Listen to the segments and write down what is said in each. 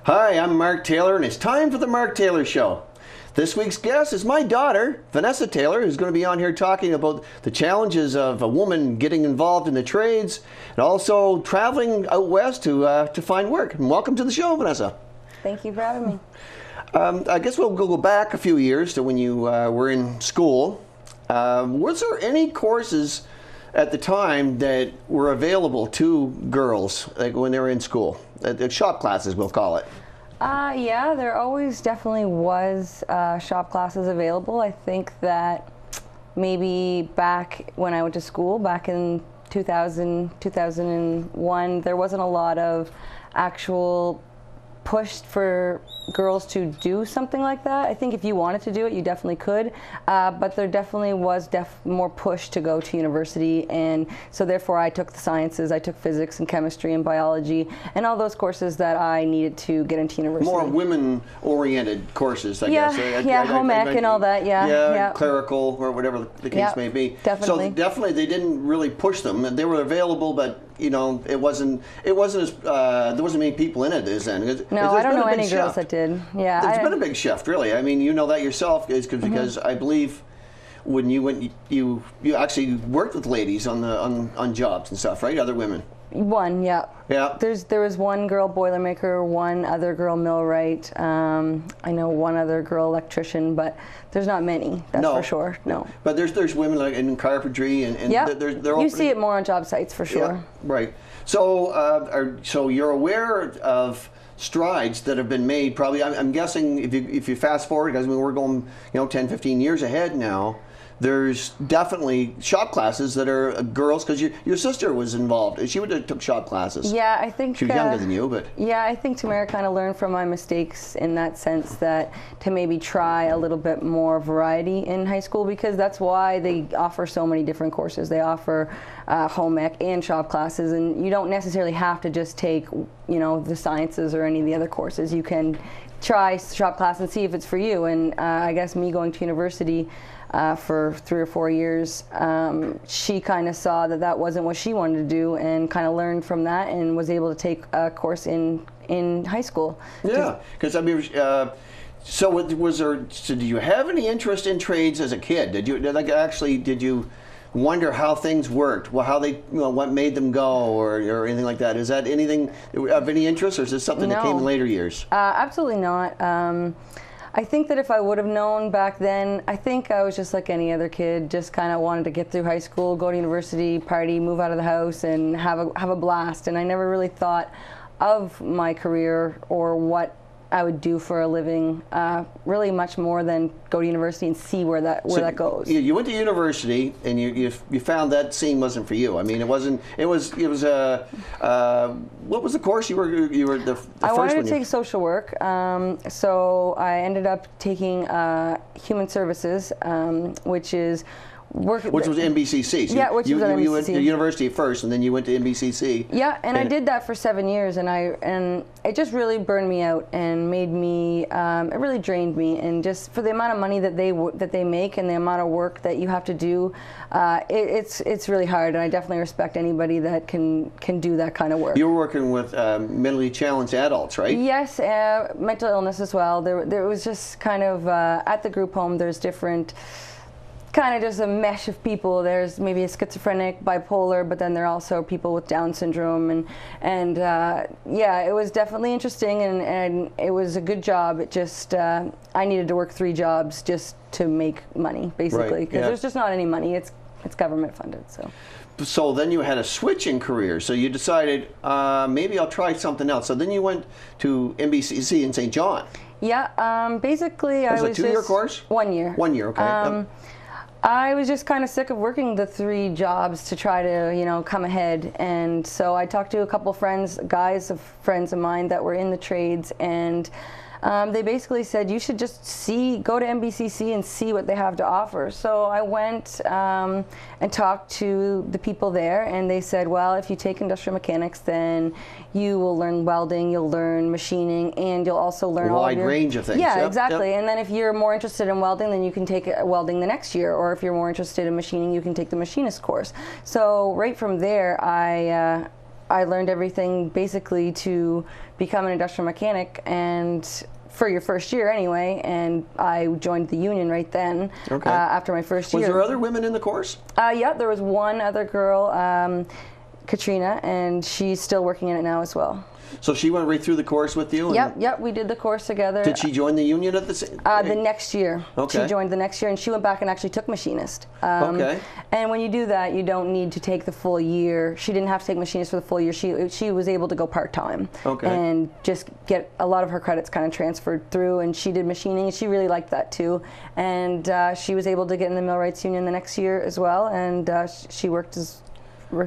Hi, I'm Mark Taylor, and it's time for the Mark Taylor Show. This week's guest is my daughter, Vanessa Taylor, who's going to be on here talking about the challenges of a woman getting involved in the trades and also traveling out west to find work. And welcome to the show, Vanessa. Thank you for having me. I guess we'll go back a few years to when you were in school. Was there any courses at the time that were available to girls, like when they were in school? Shop classes, we'll call it. Yeah, there always definitely was shop classes available. I think that maybe back when I went to school, back in 2000, 2001, there wasn't a lot of actual push for girls to do something like that. I think if you wanted to do it, you definitely could, but there definitely was more push to go to university, and so therefore I took the sciences. I took physics and chemistry and biology and all those courses that I needed to get into university. More women-oriented courses, I guess. Yeah, home ec and all that, yeah. Clerical or whatever the case may be. Definitely. So definitely they didn't really push them. They were available, but you know, it wasn't as there wasn't many people in it as then. No, I don't know any girls that did. Yeah, there's been a big shift, really. I mean, you know that yourself, is because I believe when you went, you actually worked with ladies on jobs and stuff, right? Other women. One, yeah. Yeah. There was one girl boilermaker, one other girl millwright. I know one other girl electrician, but there's not many. That's for sure. No. But there's women like in carpentry and they're you see it more on job sites for sure. Yeah, right. So so you're aware of strides that have been made. Probably, I'm guessing if you fast forward, because we're going 10, 15 years ahead now. There's definitely shop classes that are girls, because your sister was involved. She would have took shop classes. Yeah, I think she was younger than you, but yeah, I think Tamara kind of learned from my mistakes in that sense, that to maybe try a little bit more variety in high school, because that's why they offer so many different courses. They offer home ec and shop classes, and you don't necessarily have to just take the sciences or any of the other courses. You can try shop class and see if it's for you. And I guess me going to university for 3 or 4 years, she kind of saw that wasn't what she wanted to do, and kind of learned from that, and was able to take a course in high school. Yeah, because I mean, so did you have any interest in trades as a kid? Did you wonder how things worked? Well, how they, what made them go, or anything like that? Is that anything of any interest, or is this something that came in later years? Absolutely not. I think that if I would have known back then, I think I was just like any other kid, just kind of wanted to get through high school, go to university, party, move out of the house, and have a blast. And I never really thought of my career or what I would do for a living, really much more than go to university and see where that goes. You went to university, and you found that scene wasn't for you. I mean, it wasn't. It was what was the course you were the first one? I wanted to take social work, so I ended up taking human services, which is which was MBCC. So yeah, which was MBCC. You went to university first, and then you went to MBCC. Yeah, and I did that for 7 years, and it just really burned me out and made me. It really drained me, and just for the amount of money that they make and the amount of work that you have to do, it's really hard. And I definitely respect anybody that can do that kind of work. You were working with mentally challenged adults, right? Yes, mental illness as well. There was just kind of at the group home. There's different. Kind of just a mesh of people. There's maybe a schizophrenic, bipolar, but then there are also people with Down syndrome, and yeah, it was definitely interesting, and it was a good job. It just I needed to work 3 jobs just to make money, basically, because there's just not any money. It's government funded, so. So then you had a switch in career. So you decided maybe I'll try something else. So then you went to MBCC in St. John. Yeah, basically I was a 2-year course? 1 year. 1 year, okay. I was just kind of sick of working the 3 jobs to try to, come ahead. And so I talked to a couple friends of mine that were in the trades, and they basically said, you should just go to MBCC and see what they have to offer. So I went and talked to the people there, and they said, well, if you take industrial mechanics, then you will learn welding, you'll learn machining, and you'll also learn a wide range of things. Yeah, exactly. And then if you're more interested in welding, then you can take welding the next year, or if you're more interested in machining, you can take the machinist course. So right from there, I I learned everything basically to become an industrial mechanic, and for your first year anyway, and I joined the union right then. Okay. After my first year. Was there other women in the course? Yeah, there was one other girl, Katrina, and she's still working in it now as well. So she went right through the course with you? Yep, we did the course together. Did she join the union at the same the next year. Okay. She joined the next year, and she went back and actually took machinist. Okay. And when you do that, you don't need to take the full year. She didn't have to take machinist for the full year. She was able to go part-time. Okay. And just get a lot of her credits kind of transferred through, and she did machining, and she really liked that too. And she was able to get in the millwrights union the next year as well, and she worked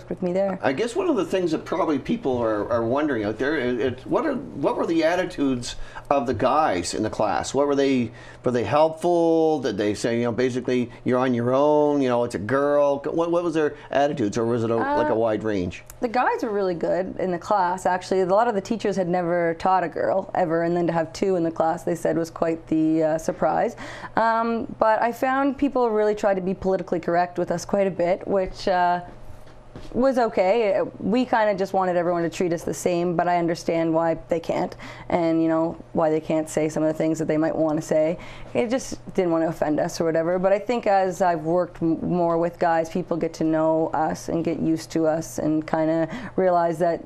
with me there. I guess one of the things that probably people are wondering out there, what were the attitudes of the guys in the class? Were they helpful? Did they say, basically you're on your own, it's a girl? What was their attitudes, or was it like a wide range? The guys were really good in the class, actually. A lot of the teachers had never taught a girl ever, and then to have two in the class, they said, was quite the surprise. But I found people really tried to be politically correct with us quite a bit, which was okay. We kind of just wanted everyone to treat us the same, but I understand why they can't, and why they can't say some of the things that they might want to say. It just didn't want to offend us or whatever. But I think as I've worked more with guys, people get to know us and get used to us and kind of realize that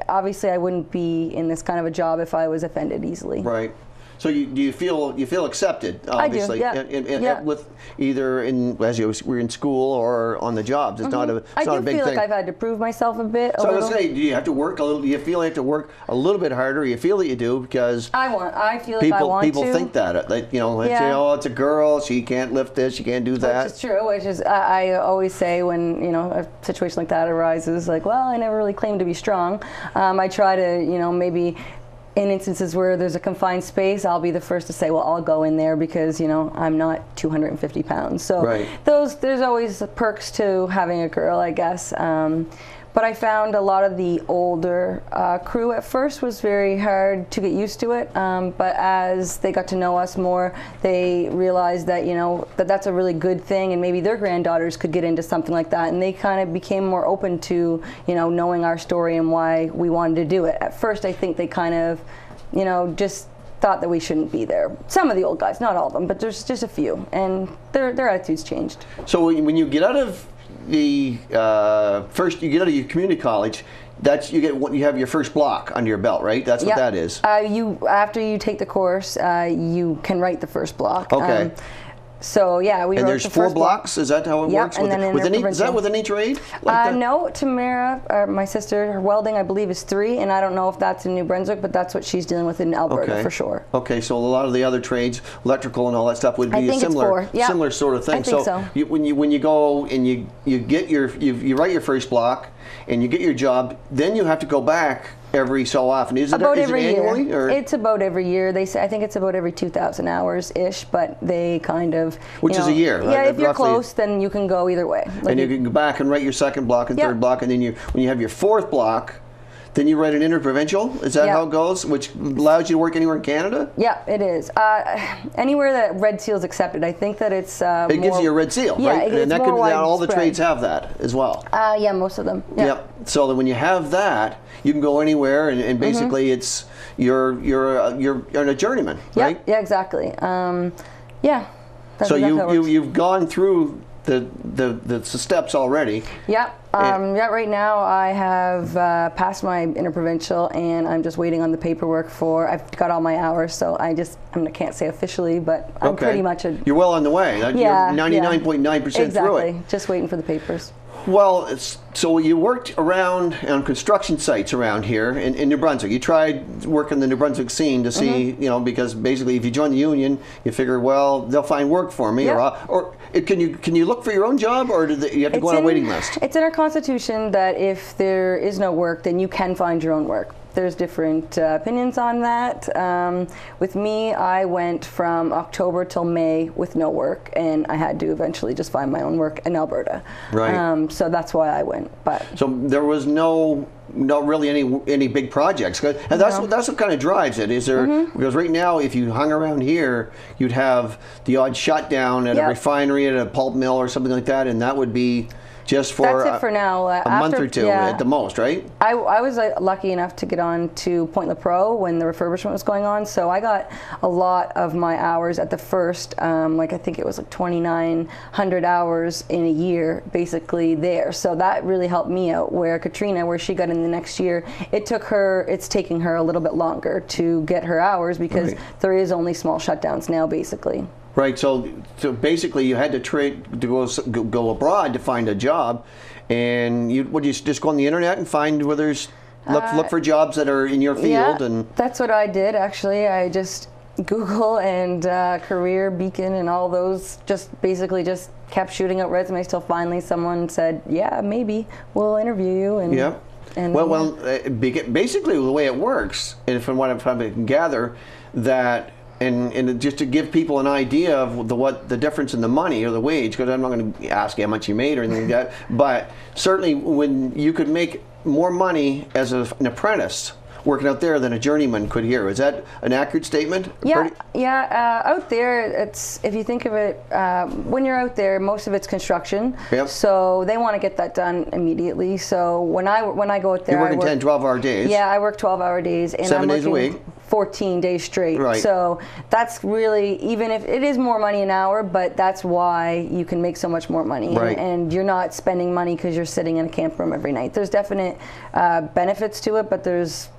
obviously I wouldn't be in this kind of a job if I was offended easily. Right. So do you feel accepted? Obviously, I do, yeah. With either as you were in school or on the jobs. It's not a big thing. I do feel like I've had to prove myself a bit. So I was saying, do you have to work a little? Do you feel you have to work a little bit harder? You feel that you do because I feel like I want to. People think that they say, oh, it's a girl, she can't lift this, she can't do that. Which is true. Which is I always say when a situation like that arises, like, well, I never really claimed to be strong. I try to maybe. In instances where there's a confined space, I'll be the first to say, well, I'll go in there because, I'm not 250 pounds. So right. There's always perks to having a girl, I guess. But I found a lot of the older crew at first was very hard to get used to it. But as they got to know us more, they realized that, that's a really good thing, and maybe their granddaughters could get into something like that. And they kind of became more open to, knowing our story and why we wanted to do it. At first, I think they kind of, just thought that we shouldn't be there. Some of the old guys, not all of them, but there's just a few, and their attitudes changed. So when you get out of you get out of your community college, you have your first block under your belt, right? That's what that is. After you take the course, you can write the first block. Okay. So yeah, we wrote the first block. And there's 4 blocks. Is that how it works? And then is that with any trade? No, Tamara, my sister, her welding, I believe, is 3, and I don't know if that's in New Brunswick, but that's what she's dealing with in Alberta for sure. Okay, so a lot of the other trades, electrical and all that stuff, would be a similar sort of thing. I think so. When you go and you get you write your first block and you get your job, then you have to go back every so often. Is it annually? Or? It's about every year. They say, I think it's about every 2,000 hours ish, but they kind of which is a year. Yeah, if you're close, then you can go either way. And you can go back and write your second block and third block, and then when you have your 4th block, then you write an interprovincial. Is that how it goes? Which allows you to work anywhere in Canada? Yeah, it is. Anywhere that Red Seal is accepted. I think that it's it gives you a Red Seal, right? And that all the trades have that as well. Yeah, most of them. Yeah. Yep. So that when you have that, you can go anywhere, and basically it's you're a journeyman, right? Yeah, exactly. Yeah. So you've gone through the steps already. Yep. Right now I have passed my interprovincial, and I'm just waiting on the paperwork I've got all my hours, so I can't say officially, but I'm pretty much You're well on the way. You're 99.9% through it. Exactly. Just waiting for the papers. Well, so you worked around on construction sites around here in New Brunswick. You tried working the New Brunswick scene to see, because basically if you join the union, you figure, well, they'll find work for me. Or can you look for your own job, or do you have to go on a waiting list? It's in our constitution that if there is no work, then you can find your own work. There's different opinions on that. With me, I went from October till May with no work, and I had to eventually just find my own work in Alberta. Right. So that's why I went. But so there was not really any big projects, and that's what kind of drives it. Is there because right now, if you hung around here, you'd have the odd shutdown at a refinery, at a pulp mill, or something like that, and that would be just for That's it for now. a month or two at the most, right? I was lucky enough to get on to Point La Pro when the refurbishment was going on, so I got a lot of my hours at the first, like I think it was like 2,900 hours in a year, basically there. So that really helped me out. Where Katrina, where she got in the next year, it's taking her a little bit longer to get her hours because there is only small shutdowns now, basically. Right. So basically, you had to go abroad to find a job, and you just go on the internet and find where there's look for jobs that are in your field. Yeah, and that's what I did actually. I just Google and Career Beacon and all those, just kept shooting out resumes till finally someone said, "Yeah, maybe we'll interview you." And yeah. And basically the way it works, and from what I'm trying to gather, that. And just to give people an idea of what the difference in the money or the wage, because I'm not going to ask you how much you made or anything like that, but certainly when you could make more money as an apprentice working out there than a journeyman could here. Is that an accurate statement? Yeah. Out there, it's, if you think of it, when you're out there, most of it's construction. Yep. So they want to get that done immediately. So when I go out there, you're working 10, 12-hour days. Yeah, I work 12-hour days, and 7 days a week. 14 days straight. Right. So that's really, even if it is more money an hour, but that's why you can make so much more money. Right. And you're not spending money because you're sitting in a camp room every night. There's definite benefits to it, but there's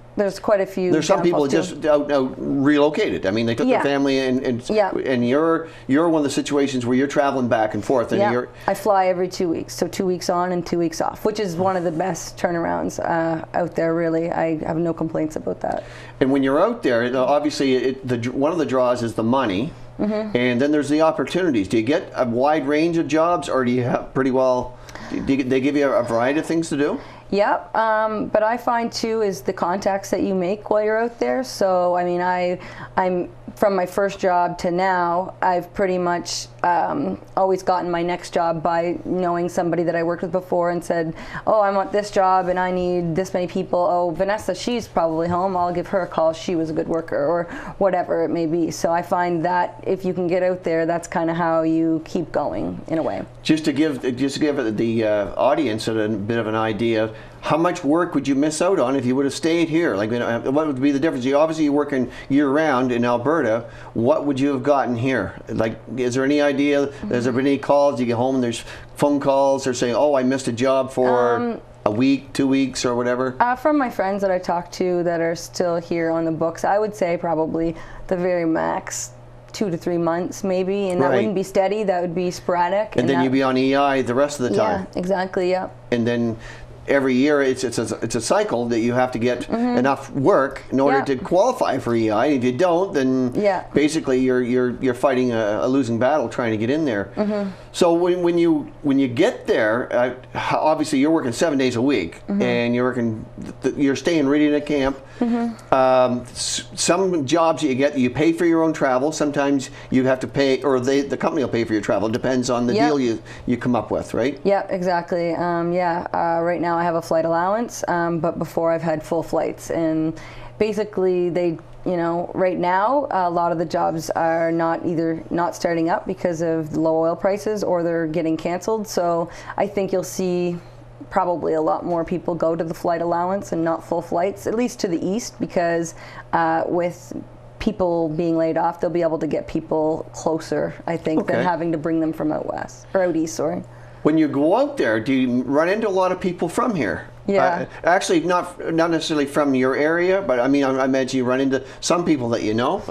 quite a few. There's some people just out relocated. I mean, they took their family and you're one of the situations where you're traveling back and forth. And I fly every 2 weeks, so 2 weeks on and 2 weeks off, which is one of the best turnarounds out there. Really, I have no complaints about that. And when you're out there, obviously, one of the draws is the money, and then there's the opportunities. Do you get a wide range of jobs, or do you have pretty well? They give you a variety of things to do? Yep, but I find too is the contacts that you make while you're out there. So I mean, I'm from my first job to now, I've pretty much always gotten my next job by knowing somebody that I worked with before and said, oh, I want this job and I need this many people. Oh, Vanessa, she's probably home. I'll give her a call. She was a good worker, or whatever it may be. So I find that if you can get out there, that's kind of how you keep going in a way. Just to give the audience a bit of an idea, how much work would you miss out on if you would have stayed here? Like, what would be the difference? Obviously, you're working year-round in Alberta. What would you have gotten here? Like, is there any idea? Has there been any calls? You get home and there's phone calls. They're saying, oh, I missed a job for a week, 2 weeks, or whatever? From my friends that I talk to that are still here on the books, I would say probably the very max 2 to 3 months maybe, and that wouldn't be steady, that would be sporadic. And then you'd be on EI the rest of the time. Yeah, exactly, yeah. And then every year it's a cycle that you have to get enough work in order to qualify for EI. If you don't, then basically you're fighting a losing battle trying to get in there. So when you get there, obviously you're working 7 days a week, and you're staying really in a camp. Some jobs that you get, you pay for your own travel. Sometimes you have to pay, or the company will pay for your travel. It depends on the deal you come up with, right? Yeah, exactly. Right now I have a flight allowance, but before I've had full flights, and basically right now a lot of the jobs are either not starting up because of the low oil prices, or they're getting canceled. So I think you'll see probably a lot more people go to the flight allowance and not full flights, at least to the east, because with people being laid off, they'll be able to get people closer, I think, than having to bring them from out west, or out east, sorry. When you go out there, do you run into a lot of people from here? Yeah. Actually, not necessarily from your area, but I mean, I imagine you run into some people that you know.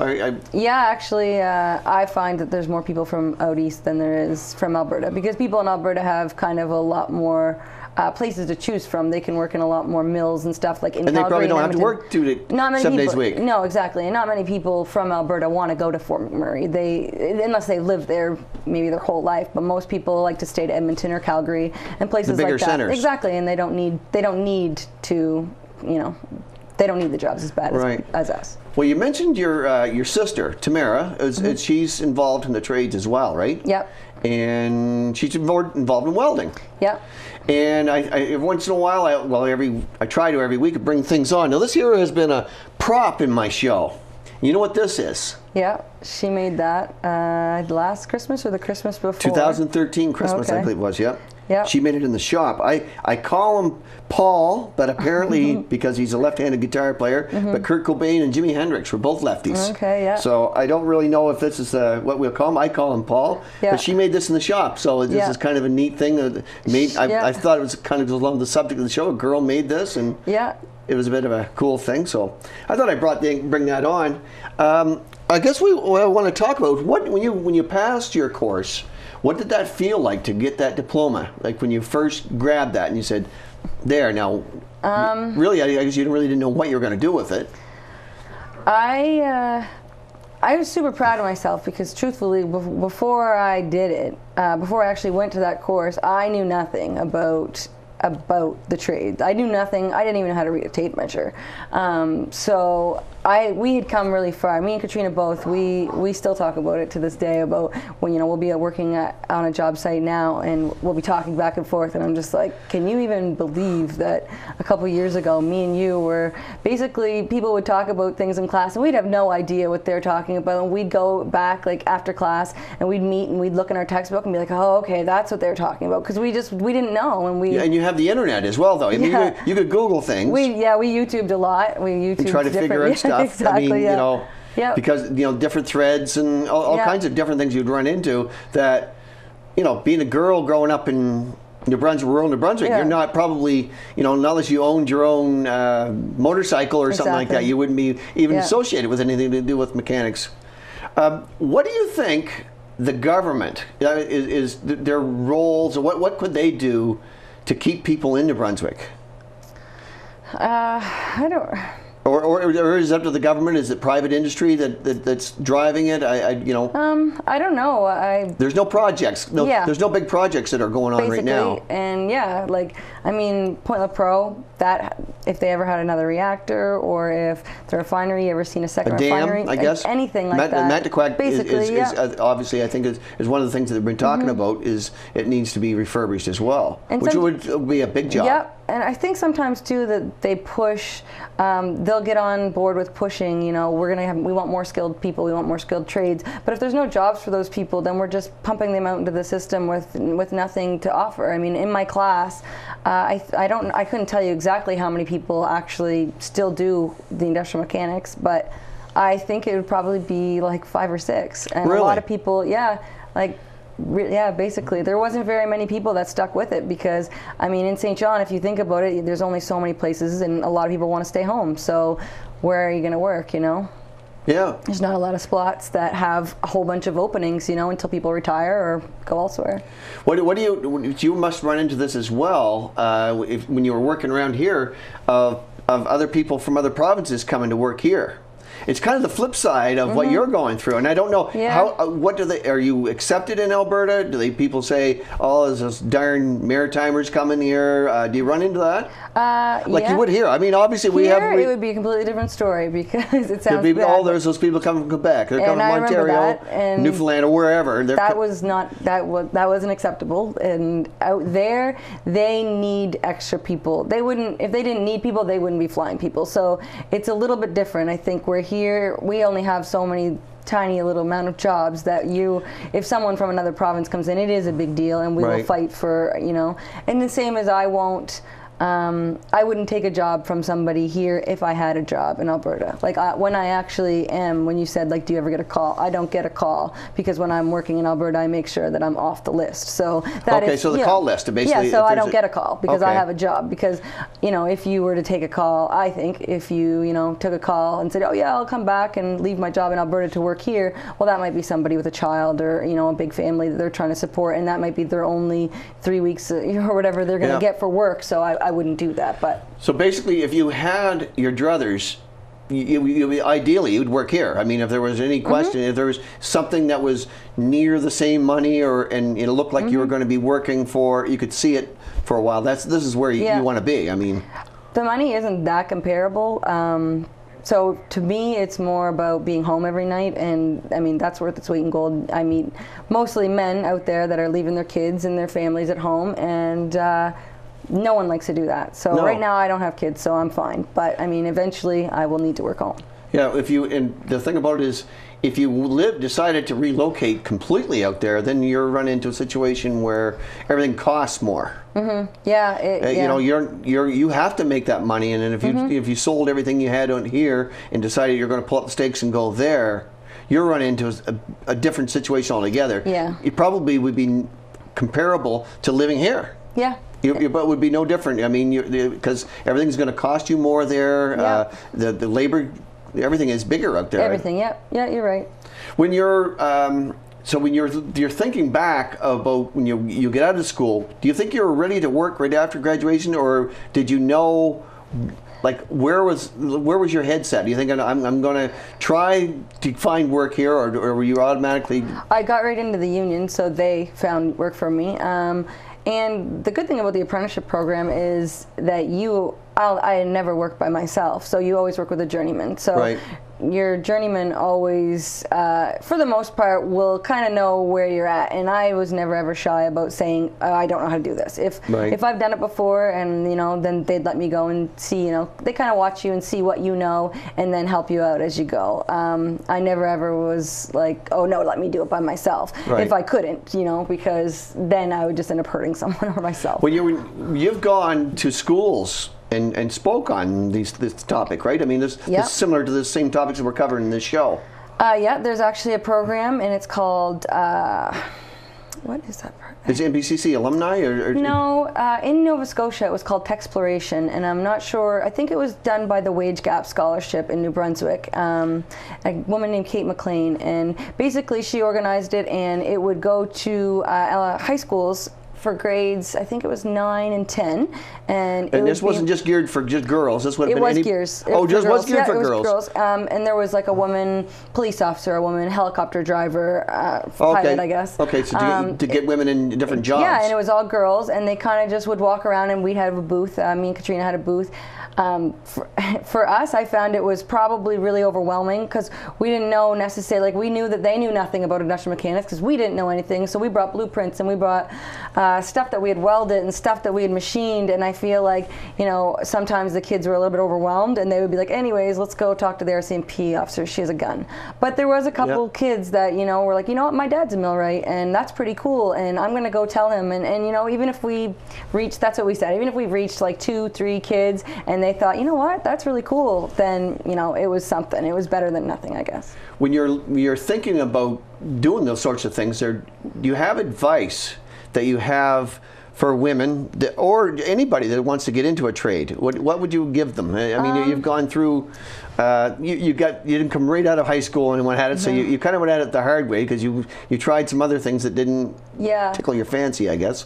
Yeah, actually, I find that there's more people from out east than there is from Alberta, because people in Alberta have kind of a lot more places to choose from. They can work in a lot more mills and stuff, like in Calgary. And they probably don't have to work 7 days a week. No, exactly. And not many people from Alberta want to go to Fort McMurray. Unless they live there maybe their whole life. But most people like to stay to Edmonton or Calgary and places like that. The bigger centers. Exactly. And they don't need to, they don't need the jobs as bad as us. Well, you mentioned your sister, Tamara. She's involved in the trades as well, right? Yep. And she's involved in welding. Yep. And I every once in a while, I try to every week bring things on. Now, this here has been a prop in my show. You know what this is? Yeah, she made that last Christmas or the Christmas before? 2013 Christmas, I believe it was, yeah. Yep. She made it in the shop. I call him Paul, but apparently because he's a left-handed guitar player, but Kurt Cobain and Jimi Hendrix were both lefties. Okay, yeah. So I don't really know if this is what we'll call him. I call him Paul, but she made this in the shop. So this is kind of a neat thing. I thought it was kind of along the subject of the show. A girl made this, and it was a bit of a cool thing. So I thought I'd bring that on. I guess we want to talk about when you passed your course. What did that feel like to get that diploma? Like when you first grabbed that and you said, "There now." Really, I guess you really didn't know what you were going to do with it. I was super proud of myself because, truthfully, before I did it, before I actually went to that course, I knew nothing about the trade. I knew nothing. I didn't even know how to read a tape measure. So we had come really far. Me and Katrina both. We still talk about it to this day about when we'll be working on a job site now, and we'll be talking back and forth. And I'm just like, can you even believe that a couple years ago, me and you were basically people would talk about things in class, and we'd have no idea what they're talking about. And we'd go back like after class, and we'd meet, and we'd look in our textbook and be like, oh, okay, that's what they're talking about, because we didn't know, and and you have the internet as well, though. I mean, you could Google things. We YouTubed a lot. We YouTubed and try to figure out stuff. Exactly, I mean, because different threads and all kinds of different things you'd run into that, being a girl growing up in rural New Brunswick, you're not probably, unless you owned your own motorcycle or something like that, you wouldn't be even associated with anything to do with mechanics. What do you think the government is their roles, or what could they do to keep people in New Brunswick? I don't. Or is it up to the government? Is it private industry that's driving it? I don't know. There's no projects. There's no big projects that are going on right now. And Point La Pro, that if they ever had another reactor, or if the refinery, ever seen a second refinery, I guess anything like that. Mattequac is obviously, I think, is one of the things that they've been talking about. Is it needs to be refurbished as well, which would be a big job. Yep. And I think sometimes too that they push, they'll get on board with pushing, we want more skilled people, we want more skilled trades. But if there's no jobs for those people, then we're just pumping them out into the system with nothing to offer. I mean, in my class, I couldn't tell you exactly how many people actually still do the industrial mechanics, but I think it would probably be like 5 or 6. And really? A lot of people, basically. There wasn't very many people that stuck with it because, I mean, in St. John, if you think about it, there's only so many places, and a lot of people want to stay home. So where are you going to work, Yeah. There's not a lot of spots that have a whole bunch of openings, until people retire or go elsewhere. What do you must run into this as well, when you were working around here, of other people from other provinces coming to work here? It's kind of the flip side of what you're going through, and I don't know are you accepted in Alberta? Do people say, "Oh, there's those darn Maritimers coming here"? Do you run into that? You would here. I mean, obviously it would be a completely different story because it sounds bad. There's those people coming from Quebec. They're coming from Ontario, Newfoundland, or wherever. That wasn't acceptable. And out there, they need extra people. They wouldn't, if they didn't need people, they wouldn't be flying people. So it's a little bit different. I think we're here, we only have so many tiny little amount of jobs that if someone from another province comes in, it is a big deal, and we will fight for, and the same as I wouldn't take a job from somebody here if I had a job in Alberta. When you said, do you ever get a call? I don't get a call because when I'm working in Alberta, I make sure that I'm off the list. So the call list, basically. Yeah, so I don't get a call because I have a job. Because, if you were to take a call, I think if you, took a call and said, oh yeah, I'll come back and leave my job in Alberta to work here, well, that might be somebody with a child or, a big family that they're trying to support, and that might be their only 3 weeks or whatever they're going to get for work. So I wouldn't do that. But so basically, if you had your druthers, ideally you'd work here. I mean, if there was any question, if there was something that was near the same money, and it looked like you were going to be working for, you could see it for a while. This is where you want to be. I mean, the money isn't that comparable. So to me, it's more about being home every night, and I mean, that's worth its weight in gold. I meet mostly men out there that are leaving their kids and their families at home, and no one likes to do that. So right now I don't have kids, so I'm fine. But I mean, eventually I will need to work home. Yeah, and the thing about it is, if you decided to relocate completely out there, then you're run into a situation where everything costs more. Mm-hmm. Yeah, You know, you have to make that money, and then if you sold everything you had on here and decided you're going to pull up the stakes and go there, you're running into a different situation altogether. Yeah, it probably would be comparable to living here. Yeah. But it would be no different. I mean, because everything's going to cost you more there. Yeah. The labor, everything is bigger out there. Everything. Yeah. Yeah, you're right. When you're so when you're thinking back about when you get out of school, do you think you were ready to work right after graduation, or did you know, like, where was your head set? Do you think I'm going to try to find work here, or were you automatically? I got right into the union, so they found work for me. And the good thing about the apprenticeship program is that I never worked by myself, so you always work with a journeyman. So right. Your journeyman always, for the most part, will kind of know where you're at. And I was never ever shy about saying, I don't know how to do this. If I've done it before, and then they'd let me go and see. They kind of watch you and see what you know, and then help you out as you go. I never ever was like, oh no, let me do it by myself. Right. If I couldn't, because then I would just end up hurting someone or myself. Well, you've gone to schools and spoke on this topic, right? I mean, this is similar to the same topics that we're covering in this show. Yeah, there's actually a program, and it's called, what is that program? Is it NBCC alumni? Or no, in Nova Scotia it was called Techsploration, and I'm not sure, I think it was done by the Wage Gap Scholarship in New Brunswick, a woman named Kate McLean, and basically she organized it, and it would go to high schools for grades, I think it was 9 and 10, and this wasn't just geared for just girls. This would have been was geared. Oh, just was geared for girls. girls. And there was like a woman police officer, a woman helicopter driver, pilot, I guess. Okay, so to get women in different jobs. Yeah, and it was all girls, and they kind of just would walk around, and we'd have a booth. Me and Katrina had a booth. For us, I found it was probably really overwhelming because we didn't know necessarily, we knew that they knew nothing about industrial mechanics because we didn't know anything. So we brought blueprints, and we brought stuff that we had welded and stuff that we had machined. And I feel like, sometimes the kids were a little bit overwhelmed, and they would be like, anyways, let's go talk to the RCMP officer. She has a gun. But there was a couple kids that, were like, you know what, my dad's a millwright, and that's pretty cool, and I'm going to go tell him. And even if we reached, that's what we said, even if we reached like 2-3 kids, and they thought, you know what, that's really cool, then it was something. It was better than nothing, I guess. When you're thinking about doing those sorts of things, do you have advice that you have for women or anybody that wants to get into a trade? What would you give them? I mean, you've gone through, you didn't come right out of high school and went at it, so you kind of went at it the hard way because you tried some other things that didn't tickle your fancy, I guess.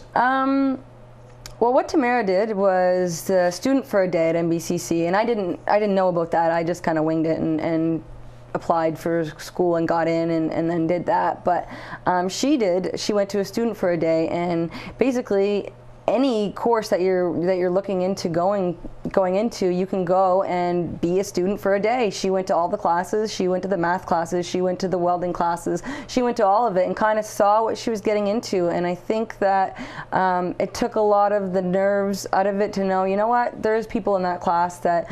Well, what Tamara did was the student for a day at NBCC, and I didn't know about that. I just kind of winged it and applied for school and got in and then did that. But she went to a student for a day, and basically any course that you're looking into going into, you can go and be a student for a day. She went to all the classes. She went to the math classes. She went to the welding classes. She went to all of it and kind of saw what she was getting into. And I think that it took a lot of the nerves out of it to know, you know what, there's people in that class that,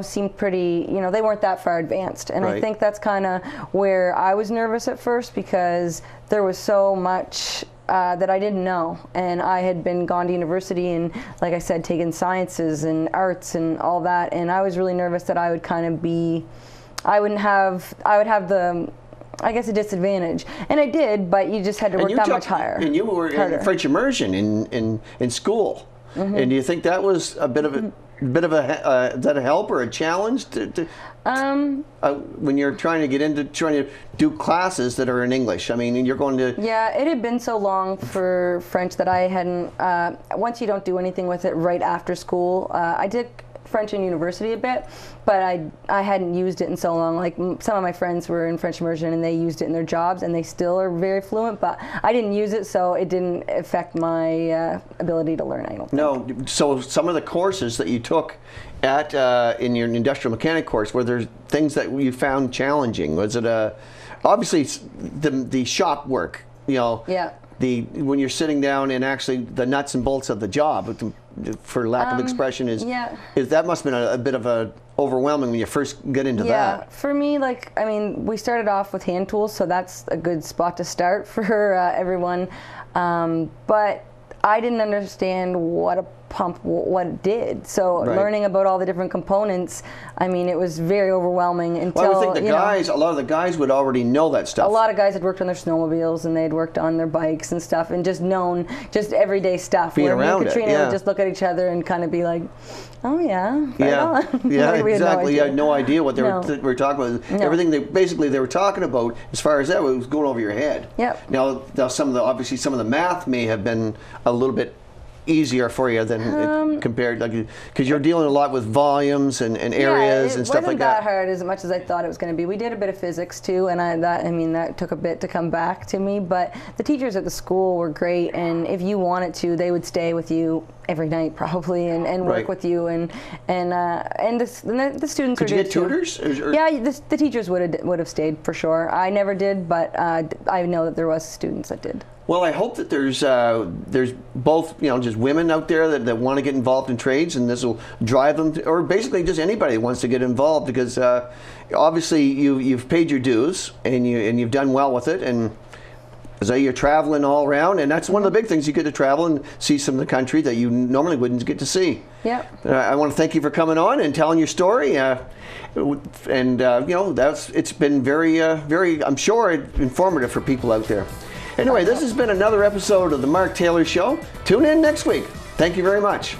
seemed pretty, they weren't that far advanced. And I think that's kind of where I was nervous at first because there was so much that I didn't know, and I had gone to university and, like I said, taken sciences and arts and all that, and I was really nervous that I would kind of I would have the, I guess, a disadvantage, and I did, but you just had to work that much higher. And you were in French immersion in school, and do you think that was a bit of a is that a help or a challenge when you're trying to do classes that are in English? I mean, you're going to... Yeah, it had been so long for French that I hadn't... once you don't do anything with it right after school, I did French in university a bit, but I hadn't used it in so long. Like some of my friends were in French immersion and they used it in their jobs and they still are very fluent, but I didn't use it, so it didn't affect my ability to learn, I don't think. No, so some of the courses that you took at in your industrial mechanic course, were there things that you found challenging? Was it obviously the shop work, Yeah. when you're sitting down and actually the nuts and bolts of the job, for lack of expression, is yeah. that must have been a bit of a overwhelming when you first get into that. Yeah, for me, like, I mean, we started off with hand tools, so that's a good spot to start for everyone. But I didn't understand what a pump, what it did. So learning about all the different components, I mean, it was very overwhelming until, well, I would think a lot of the guys would already know that stuff. A lot of guys had worked on their snowmobiles and they'd worked on their bikes and stuff and just known just everyday stuff. Being around me and Katrina it, would just look at each other and kind of be like, oh yeah, right on. Yeah, like exactly. You had no idea what they were talking about. No. Everything they were talking about, as far as that was going over your head. Yep. Now obviously some of the math may have been a little bit easier for you than compared, like, because you're dealing a lot with volumes and areas and stuff like that. It wasn't that hard as much as I thought it was going to be. We did a bit of physics too, and that took a bit to come back to me. But the teachers at the school were great, and if you wanted to, they would stay with you every night probably and work with you, and the students. Could you get tutors? Yeah, the teachers would have stayed for sure. I never did, but I know that there was students that did. Well, I hope that there's both, just women out there that want to get involved in trades, and this will drive them to, or basically just anybody that wants to get involved, because obviously you've paid your dues and you've done well with it, and so you're traveling all around, and that's one of the big things. You get to travel and see some of the country that you normally wouldn't get to see. Yep. I want to thank you for coming on and telling your story, it's been very, I'm sure, informative for people out there. Anyway, this has been another episode of The Mark Taylor Show. Tune in next week. Thank you very much.